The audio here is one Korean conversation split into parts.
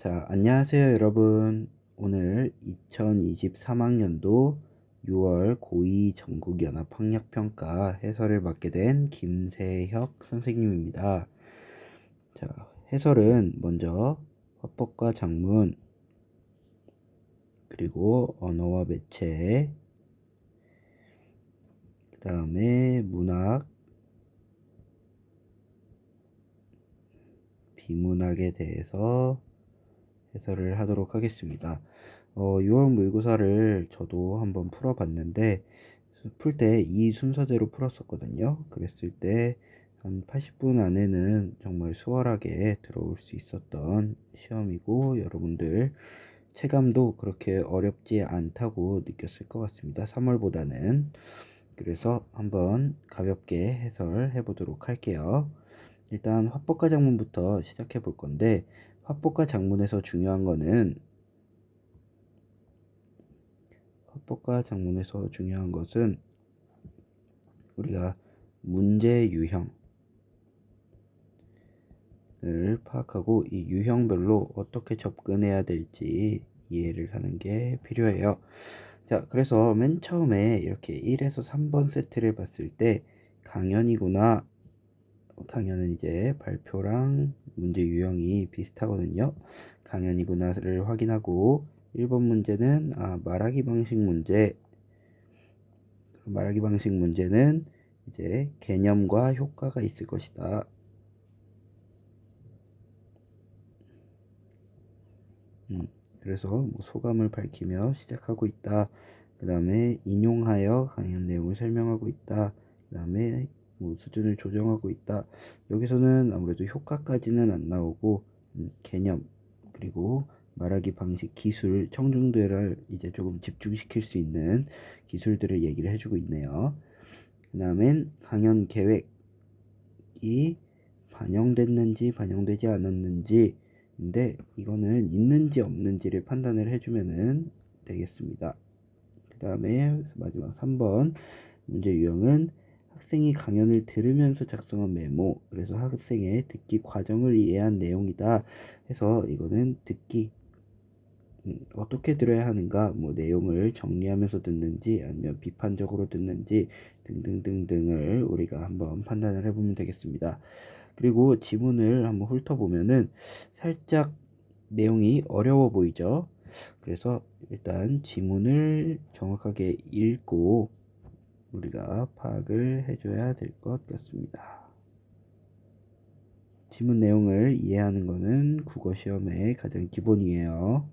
자, 안녕하세요, 여러분. 오늘 2023학년도 6월 고2 전국연합학력평가 해설을 맡게 된 김세혁 선생님입니다. 자, 해설은 먼저 화법과 작문, 그리고 언어와 매체, 그 다음에 문학, 비문학에 대해서 해설을 하도록 하겠습니다. 6월 모의고사를 저도 한번 풀어봤는데 풀 때 이 순서대로 풀었었거든요. 그랬을 때 한 80분 안에는 정말 수월하게 들어올 수 있었던 시험이고 여러분들 체감도 그렇게 어렵지 않다고 느꼈을 것 같습니다. 3월보다는. 그래서 한번 가볍게 해설해 보도록 할게요. 일단 화법과 작문부터 시작해 볼 건데 화법과 작문에서 중요한 것은 우리가 문제 유형을 파악하고 이 유형별로 어떻게 접근해야 될지 이해를 하는 게 필요해요. 자, 그래서 맨 처음에 이렇게 1에서 3번 세트를 봤을 때 강연이구나. 강연은 이제 발표랑 문제 유형이 비슷하거든요. 강연이구나를 확인하고 1번 문제는 말하기 방식 문제는 이제 개념과 효과가 있을 것이다. 그래서 뭐 소감을 밝히며 시작하고 있다. 그 다음에 인용하여 강연 내용을 설명하고 있다. 그 다음에 뭐 수준을 조정하고 있다. 여기서는 아무래도 효과까지는 안 나오고 개념 그리고 말하기 방식 기술 청중들을 이제 조금 집중시킬 수 있는 기술들을 얘기를 해주고 있네요. 그 다음엔 강연 계획이 반영됐는지 반영되지 않았는지 인데 이거는 있는지 없는지를 판단을 해주면 되겠습니다. 그 다음에 마지막 3번 문제 유형은 학생이 강연을 들으면서 작성한 메모, 그래서 학생의 듣기 과정을 이해한 내용이다 해서 이거는 듣기 어떻게 들어야 하는가, 뭐 내용을 정리하면서 듣는지 아니면 비판적으로 듣는지 등등등등을 우리가 한번 판단을 해보면 되겠습니다. 그리고 지문을 한번 훑어보면은 살짝 내용이 어려워 보이죠. 그래서 일단 지문을 정확하게 읽고 우리가 파악을 해줘야 될 것 같습니다. 지문 내용을 이해하는 것은 국어 시험의 가장 기본이에요.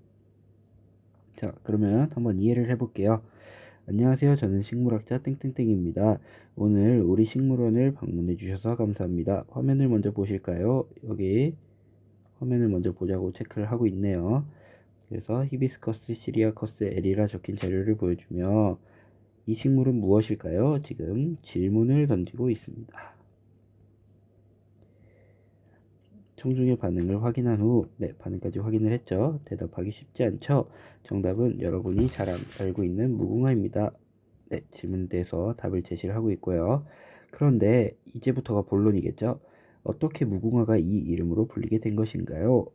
자, 그러면 한번 이해를 해볼게요. 안녕하세요. 저는 식물학자 땡땡땡입니다. 오늘 우리 식물원을 방문해 주셔서 감사합니다. 화면을 먼저 보실까요? 여기 화면을 먼저 보자고 체크를 하고 있네요. 그래서 히비스커스 시리아커스 에리라 적힌 자료를 보여주며 이 식물은 무엇일까요? 지금 질문을 던지고 있습니다. 청중의 반응을 확인한 후, 반응까지 확인을 했죠. 대답하기 쉽지 않죠? 정답은 여러분이 잘 알고 있는 무궁화입니다. 질문에 대해서 답을 제시를 하고 있고요. 그런데 이제부터가 본론이겠죠? 어떻게 무궁화가 이 이름으로 불리게 된 것인가요?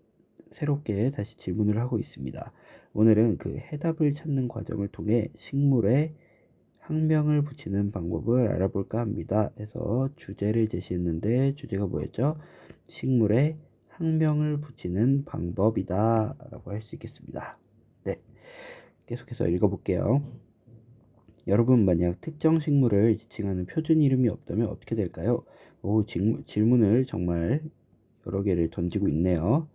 새롭게 다시 질문을 하고 있습니다. 오늘은 그 해답을 찾는 과정을 통해 식물에 학명을 붙이는 방법을 알아볼까 합니다. 해서 주제를 제시했는데 주제가 뭐였죠? 식물에 학명을 붙이는 방법이다 라고 할 수 있겠습니다. 네, 계속해서 읽어볼게요. 여러분, 만약 특정 식물을 지칭하는 표준 이름이 없다면 어떻게 될까요? 질문을 정말 여러 개를 던지고 있네요.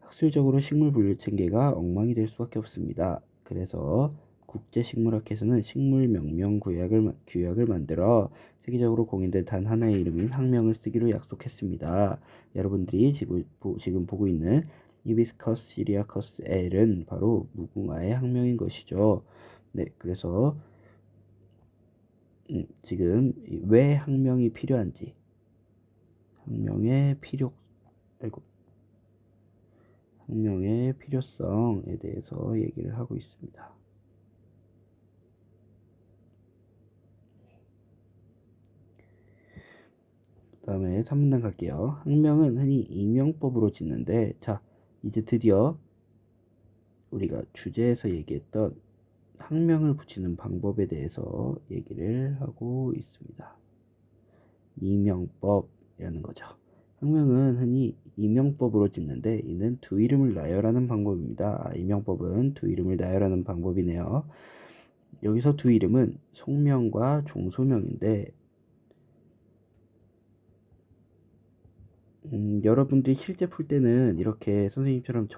학술적으로 식물 분류 체계가 엉망이 될 수밖에 없습니다. 그래서 국제식물학회에서는 식물 명명 규약을 만들어 세계적으로 공인된 단 하나의 이름인 학명을 쓰기로 약속했습니다. 여러분들이 지금 보고 있는 히비스커스 시리아커스 L은 바로 무궁화의 학명인 것이죠. 네, 그래서 지금 왜 학명이 필요한지, 학명의 필요, 아이고, 학명의 필요성에 대해서 얘기를 하고 있습니다. 그 다음에 3문단 갈게요. 학명은 흔히 임명법으로 짓는데, 자, 이제 드디어 우리가 주제에서 얘기했던 학명을 붙이는 방법에 대해서 얘기를 하고 있습니다. 이명법이라는 거죠. 학명은 흔히 이명법으로 짓는데 이는 두 이름을 나열하는 방법입니다. 이명법은 두 이름을 나열하는 방법이네요. 여기서 두 이름은 속명과 종소명인데 여러분들이 실제 풀 때는 이렇게 선생님처럼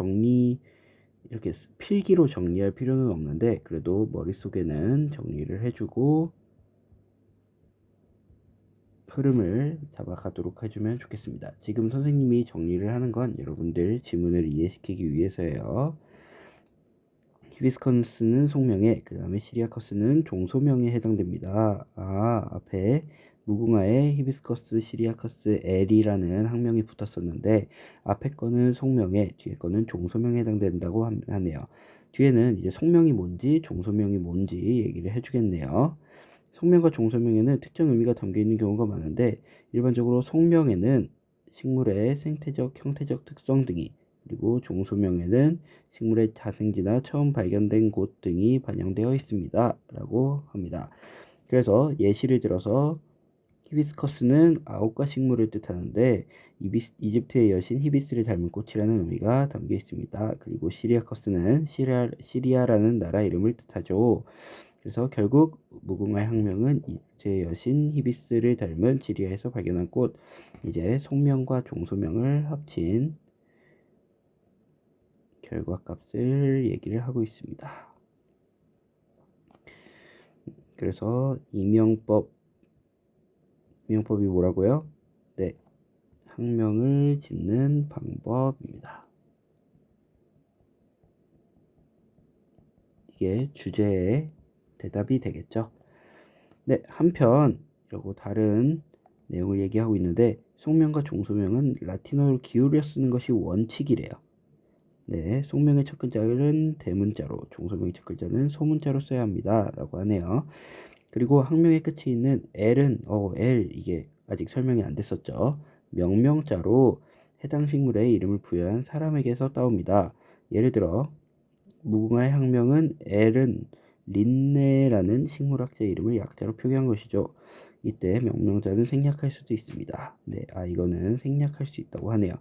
이렇게 필기로 정리할 필요는 없는데 그래도 머릿속에는 정리를 해주고 흐름을 잡아가도록 해주면 좋겠습니다. 지금 선생님이 정리를 하는 건 여러분들 지문을 이해시키기 위해서예요. 히비스커스는 속명에, 그 다음에 시리아커스는 종소명에 해당됩니다. 앞에 무궁화에 히비스커스, 시리아커스, L이라는 학명이 붙었었는데 앞에 거는 속명에, 뒤에 거는 종소명에 해당된다고 하네요. 뒤에는 이제 속명이 뭔지, 종소명이 뭔지 얘기를 해주겠네요. 속명과 종소명에는 특정 의미가 담겨 있는 경우가 많은데 일반적으로 속명에는 식물의 생태적, 형태적 특성 등이, 그리고 종소명에는 식물의 자생지나 처음 발견된 곳 등이 반영되어 있습니다. 라고 합니다. 그래서 예시를 들어서 히비스커스는 아홉과 식물을 뜻하는데 이집트의 여신 히비스를 닮은 꽃이라는 의미가 담겨 있습니다. 그리고 시리아커스는 시리아라는 나라 이름을 뜻하죠. 그래서 결국 무궁화의 학명은 이집트의 여신 히비스를 닮은 지리아에서 발견한 꽃, 이제 속명과 종소명을 합친 결과값을 얘기를 하고 있습니다. 그래서 이명법이 뭐라고요? 네, 학명을 짓는 방법입니다. 이게 주제의 대답이 되겠죠. 네, 한편 이러고 다른 내용을 얘기하고 있는데 속명과 종소명은 라틴어로 기울여 쓰는 것이 원칙이래요. 네, 속명의 첫 글자는 대문자로, 종소명의 첫 글자는 소문자로 써야 합니다. 라고 하네요. 그리고 학명의 끝에 있는 L은, L, 이게 아직 설명이 안 됐었죠. 명명자로 해당 식물의 이름을 부여한 사람에게서 따옵니다. 예를 들어, 무궁화의 학명은 L은 린네라는 식물학자 이름을 약자로 표기한 것이죠. 이때 명명자는 생략할 수도 있습니다. 네, 이거는 생략할 수 있다고 하네요.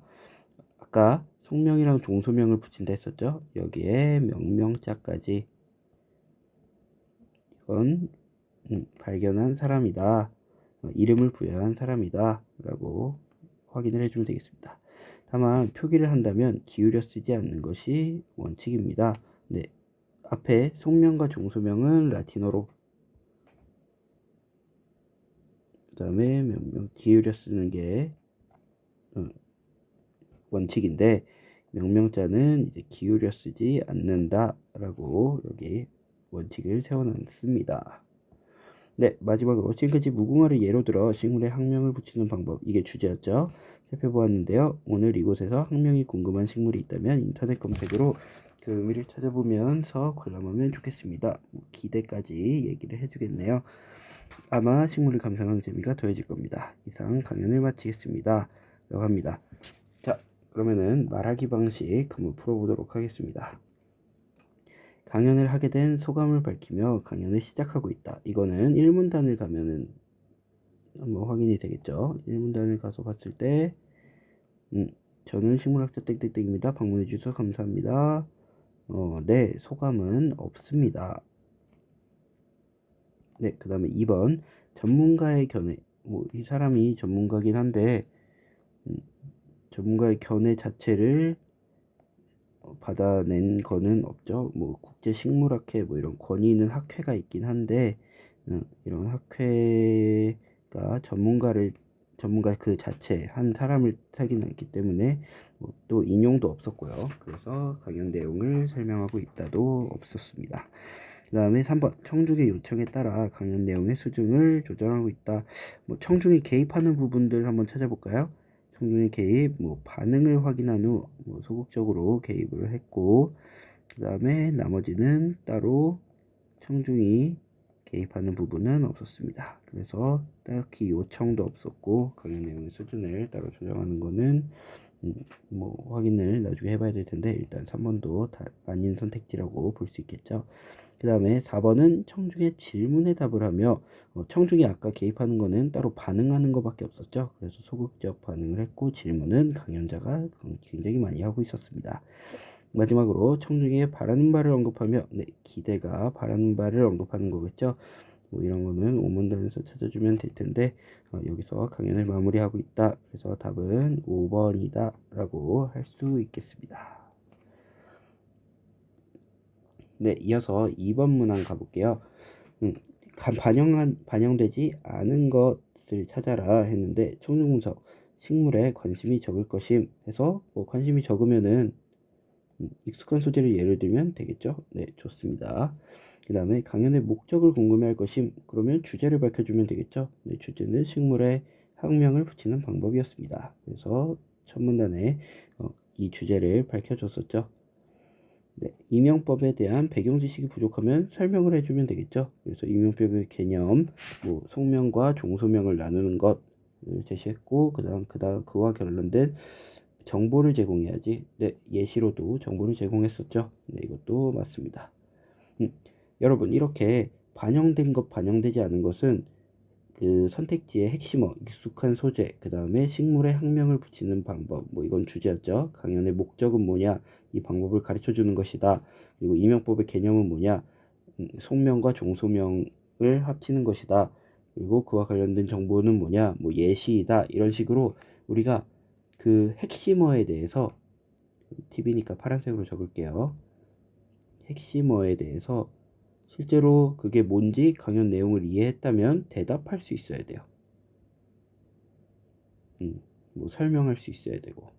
아까 속명이랑 종소명을 붙인다 했었죠. 여기에 명명자까지, 이건 발견한 사람이다, 이름을 부여한 사람이다 라고 확인을 해주면 되겠습니다. 다만 표기를 한다면 기울여 쓰지 않는 것이 원칙입니다. 네, 앞에 속명과 종소명은 라틴어로, 그 다음에 명명 기울여 쓰는 게 원칙인데 명명자는 이제 기울여 쓰지 않는다라고 여기 원칙을 세워놨습니다. 네, 마지막으로 지금까지 무궁화를 예로 들어 식물에 학명을 붙이는 방법, 이게 주제였죠. 살펴보았는데요. 오늘 이곳에서 학명이 궁금한 식물이 있다면 인터넷 검색으로 그 의미를 찾아보면서 관람하면 좋겠습니다. 기대까지 얘기를 해주겠네요. 아마 식물을 감상하는 재미가 더해질 겁니다. 이상 강연을 마치겠습니다. 라고 합니다. 자, 그러면은 말하기 방식 한번 풀어보도록 하겠습니다. 강연을 하게 된 소감을 밝히며 강연을 시작하고 있다. 이거는 1문단을 가면은 한번 확인이 되겠죠. 1문단을 가서 봤을 때 저는 식물학자 땡땡땡입니다. 방문해 주셔서 감사합니다. 네, 소감은 없습니다. 네, 그 다음에 2번 전문가의 견해. 이 사람이 전문가긴 한데 전문가의 견해 자체를 받아낸 거는 없죠. 국제식물학회 이런 권위 있는 학회가 있긴 한데 이런 학회가 전문가 그 자체 한 사람을 타긴 않기 때문에 또 인용도 없었고요. 그래서 강연 내용을 설명하고 있다도 없었습니다. 그 다음에 3번 청중의 요청에 따라 강연 내용의 수준을 조정하고 있다. 청중이 개입하는 부분들 한번 찾아볼까요? 청중의 개입, 반응을 확인한 후 소극적으로 개입을 했고, 그 다음에 나머지는 따로 청중이 개입하는 부분은 없었습니다. 그래서 딱히 요청도 없었고 강연 내용의 수준을 따로 조정하는 거는 뭐 확인을 나중에 해봐야 될 텐데 일단 3번도 아닌 선택지라고 볼 수 있겠죠. 그 다음에 4번은 청중의 질문에 답을 하며 청중이 아까 개입하는 거는 따로 반응하는 것밖에 없었죠. 그래서 소극적 반응을 했고 질문은 강연자가 굉장히 많이 하고 있었습니다. 마지막으로 청중의 바라는 바를 언급하며 기대가 바라는 바를 언급하는 거겠죠. 뭐 이런 거는 오문단에서 찾아주면 될 텐데 여기서 강연을 마무리하고 있다. 그래서 답은 5번이다 라고 할 수 있겠습니다. 네, 이어서 2번 문항 가볼게요. 반영되지 않은 것을 찾아라 했는데 청중분석 식물에 관심이 적을 것임 해서 관심이 적으면은 익숙한 소재를 예를 들면 되겠죠. 네, 좋습니다. 그 다음에 강연의 목적을 궁금해할 것임. 그러면 주제를 밝혀주면 되겠죠. 네, 주제는 식물에 학명을 붙이는 방법이었습니다. 그래서 첫 문단에 이 주제를 밝혀줬었죠. 네, 이명법에 대한 배경 지식이 부족하면 설명을 해주면 되겠죠. 그래서 이명법의 개념, 뭐 속명과 종소명을 나누는 것을 제시했고, 그다음 그와 관련된 정보를 제공해야지. 네, 예시로도 정보를 제공했었죠. 네, 이것도 맞습니다. 여러분 이렇게 반영된 것, 반영되지 않은 것은 그 선택지의 핵심어, 익숙한 소재, 그 다음에 식물의 학명을 붙이는 방법, 뭐 이건 주제였죠. 강연의 목적은 뭐냐, 이 방법을 가르쳐 주는 것이다. 그리고 이명법의 개념은 뭐냐, 속명과 종소명을 합치는 것이다. 그리고 그와 관련된 정보는 뭐냐, 뭐 예시이다. 이런 식으로 우리가 그 핵심어에 대해서 팁이니까 파란색으로 적을게요. 핵심어에 대해서 실제로 그게 뭔지 강연 내용을 이해했다면 대답할 수 있어야 돼요. 뭐 설명할 수 있어야 되고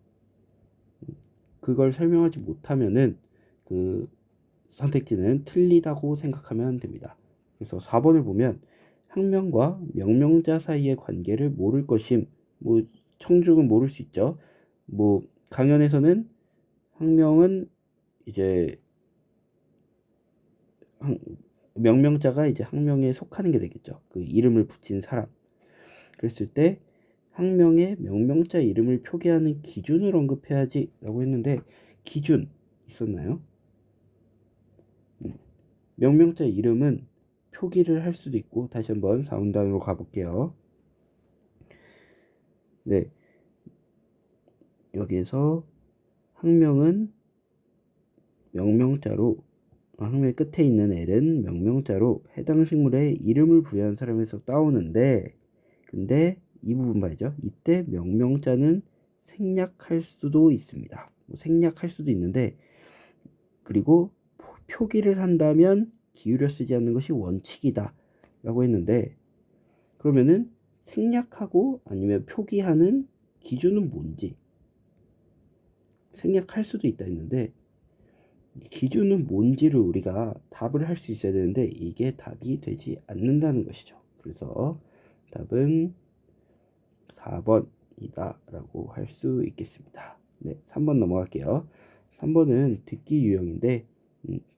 그걸 설명하지 못하면은 그 선택지는 틀리다고 생각하면 됩니다. 그래서 4번을 보면 학명과 명명자 사이의 관계를 모를 것임. 뭐 청중은 모를 수 있죠. 뭐 강연에서는 학명은 이제 명명자가 이제 학명에 속하는 게 되겠죠. 그 이름을 붙인 사람. 그랬을 때 학명의 명명자 이름을 표기하는 기준을 언급해야지 라고 했는데 기준 있었나요? 명명자 이름은 표기를 할 수도 있고 다시 한번 4문단으로 가볼게요. 네, 여기에서 학명은 명명자로 학명의 끝에 있는 L은 명명자로 해당 식물에 이름을 부여한 사람에서 따오는데 근데 이 부분 봐야죠. 이때 명명자는 생략할 수도 있습니다. 뭐 생략할 수도 있는데 그리고 표기를 한다면 기울여 쓰지 않는 것이 원칙이다 라고 했는데 그러면은 생략하고 아니면 표기하는 기준은 뭔지 생략할 수도 있다 했는데 기준은 뭔지를 우리가 답을 할 수 있어야 되는데 이게 답이 되지 않는다는 것이죠. 그래서 답은 4번이다 라고 할 수 있겠습니다. 네, 3번 넘어갈게요. 3번은 듣기 유형인데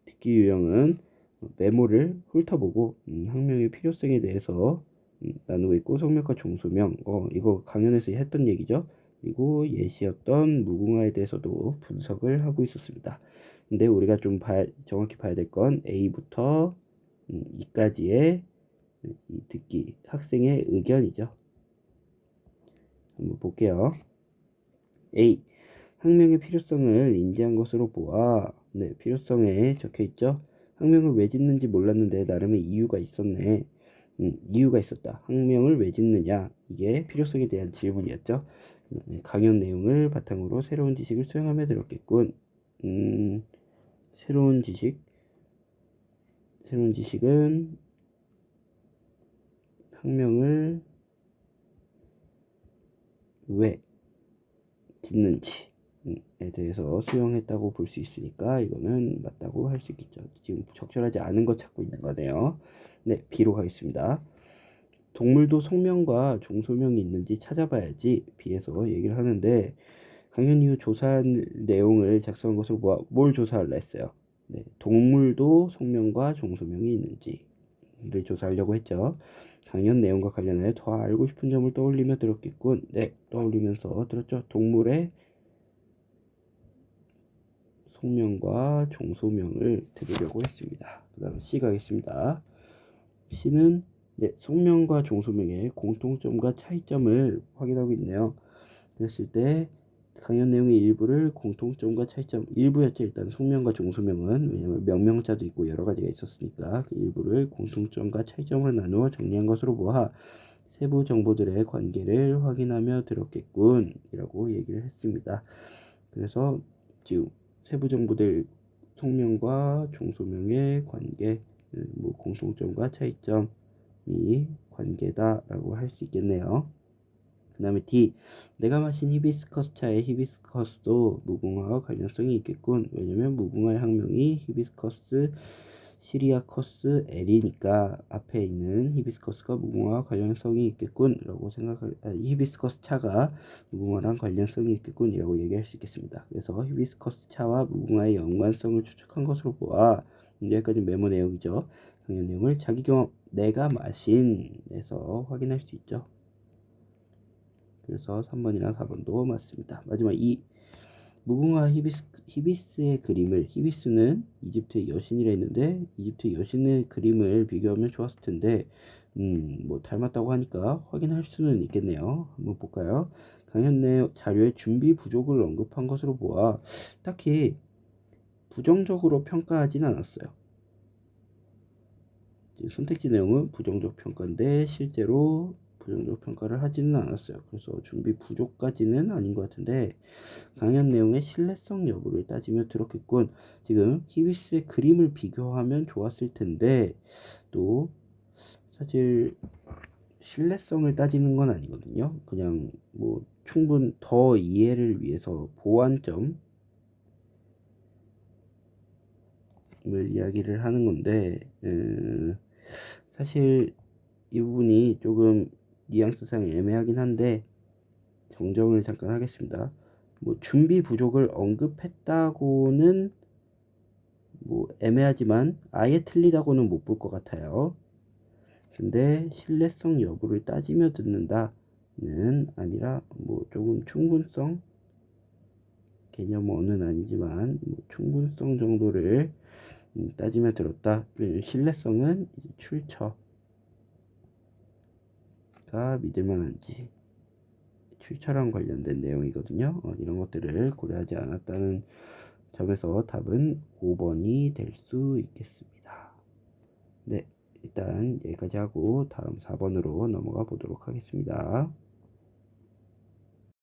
듣기 유형은 메모를 훑어보고 학명의 필요성에 대해서 나누고 있고 성명과 종소명 이거 강연에서 했던 얘기죠. 그리고 예시였던 무궁화에 대해서도 분석을 하고 있었습니다. 근데 우리가 좀 정확히 봐야 될 건 A부터 E까지의 이 듣기 학생의 의견이죠. 한번 볼게요. A. 학명의 필요성을 인지한 것으로 보아. 네, 필요성에 적혀 있죠. 학명을 왜 짓는지 몰랐는데 나름의 이유가 있었네. 이유가 있었다. 학명을 왜 짓느냐? 이게 필요성에 대한 질문이었죠. 강연 내용을 바탕으로 새로운 지식을 수행하며 들었겠군. 새로운 지식은 학명을 왜 짓는지에 대해서 수용했다고 볼 수 있으니까 이거는 맞다고 할 수 있겠죠. 지금 적절하지 않은 거 찾고 있는 거네요. 네, B로 가겠습니다. 동물도 속명과 종소명이 있는지 찾아봐야지 B에서 얘기를 하는데 강연 이후 조사한 내용을 작성한 것으로 보아 뭘 조사하려 했어요. 네, 동물도 속명과 종소명이 있는지를 조사하려고 했죠. 강연 내용과 관련하여 더 알고 싶은 점을 떠올리며 들었겠군. 네, 떠올리면서 들었죠. 동물의 속명과 종소명을 들으려고 했습니다. 그 다음 C 가겠습니다. C는 속명과 종소명의 공통점과 차이점을 확인하고 있네요. 그랬을 때 강연 내용의 일부를 공통점과 차이점, 일부였죠. 일단 속명과 종소명은, 왜냐면 명명자도 있고 여러 가지가 있었으니까 그 일부를 공통점과 차이점으로 나누어 정리한 것으로 보아 세부 정보들의 관계를 확인하며 들었겠군 이라고 얘기를 했습니다. 그래서 지금 세부 정보들 속명과 종소명의 관계, 뭐 공통점과 차이점이 관계다라고 할 수 있겠네요. 그 다음에 D, 내가 마신 히비스커스 차의 히비스커스도 무궁화와 관련성이 있겠군. 왜냐면 무궁화의 학명이 히비스커스 시리아커스 L이니까 앞에 있는 히비스커스가 무궁화와 관련성이 있겠군 라고 히비스커스 차가 무궁화랑 관련성이 있겠군 이라고 얘기할 수 있겠습니다. 그래서 히비스커스 차와 무궁화의 연관성을 추측한 것으로 보아, 여기까지 메모 내용이죠. 강연 내용을 자기 경험 내가 마신에서 확인할 수 있죠. 그래서 3번이랑 4번도 맞습니다. 마지막 2, 무궁화 히비스의 그림을, 히비스는 이집트의 여신이라 했는데 이집트 여신의 그림을 비교하면 좋았을 텐데 뭐 닮았다고 하니까 확인할 수는 있겠네요. 한번 볼까요? 강연 내 자료의 준비 부족을 언급한 것으로 보아 딱히 부정적으로 평가하진 않았어요. 선택지 내용은 부정적 평가인데 실제로 부정적 평가를 하지는 않았어요. 그래서 준비 부족까지는 아닌 것 같은데 강연 내용의 신뢰성 여부를 따지며 들었겠군. 지금 히비스의 그림을 비교하면 좋았을 텐데 또 사실 신뢰성을 따지는 건 아니거든요. 그냥 뭐 충분 더 이해를 위해서 보완점을 이야기를 하는 건데 사실 이 부분이 조금 뉘앙스상 애매하긴 한데 정정을 잠깐 하겠습니다. 뭐 준비 부족을 언급했다고는 뭐 애매하지만 아예 틀리다고는 못 볼 것 같아요. 근데 신뢰성 여부를 따지며 듣는다는 아니라 뭐 조금 충분성 개념어는 아니지만 뭐 충분성 정도를 따지며 들었다. 신뢰성은 출처가 믿을만한지 출처랑 관련된 내용이거든요. 이런 것들을 고려하지 않았다는 점에서 답은 5번이 될 수 있겠습니다. 네, 일단 여기까지 하고 다음 4번으로 넘어가 보도록 하겠습니다.